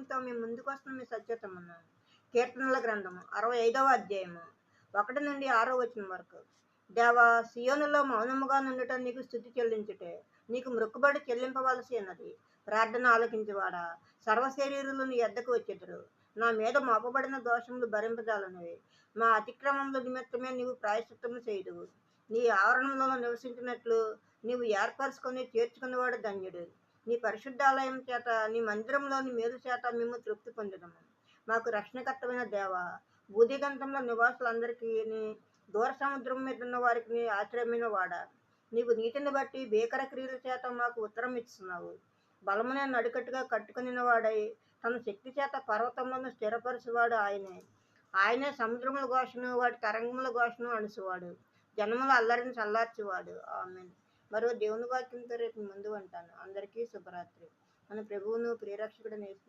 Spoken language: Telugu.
సందేశంతో మీ ముందుకు వస్తున్న మీ సత్యతమును. కీర్తనల గ్రంథము 65వ అధ్యాయము 1 నుండి 6వ వచనం వరకు. దేవా, సియోనులో మౌనముగా నుండుట నీకు స్తుతి చెల్లించుటే, నీకు మొక్కుబడి చెల్లింపవలసి ఉన్నది. ప్రార్థన ఆలకించువాడా, సర్వశరీరులు నీ యొద్దకు వచ్చెదరు. నా మీద మోపబడిన దోషములు భరింపజాలనివి. మా అతిక్రమముల నిమిత్తమే నీవు ప్రాయశ్చిత్తము చేయుదువు. నీ ఆవరణంలో నివసించినట్లు నీవు ఏర్పరచుకొని చేర్చుకున్నవాడు ధన్యుడు. నీ పరిశుద్ధాలయం చేత, నీ మందిరంలోని మేలు చేత మేము తృప్తి పొందుదము. మాకు రక్షణకర్తమైన దేవ, భూదిగంతంలో నివాసులందరికీ, దూర సముద్రం మీద ఉన్న వారికి ఆశ్రయమైన వాడ, నీవు నీతిని బట్టి భీకర క్రియల చేత మాకు ఉత్తరం ఇస్తున్నావు. బలమునే నడికట్టుగా కట్టుకుని వాడై తన శక్తి చేత పర్వతములను స్థిరపరచువాడు ఆయనే. ఆయనే సముద్రముల ఘోషను, వాటి తరంగముల ఘోషను అణుసువాడు. జనముల అల్లరిని చల్లార్చువాడు. ఆమేన్. మరో దేవుని వాక్యంతో రేపు ముందు ఉంటాను. అందరికీ శుభరాత్రి. మన ప్రభువును ప్రియరక్షకుడైన యేసు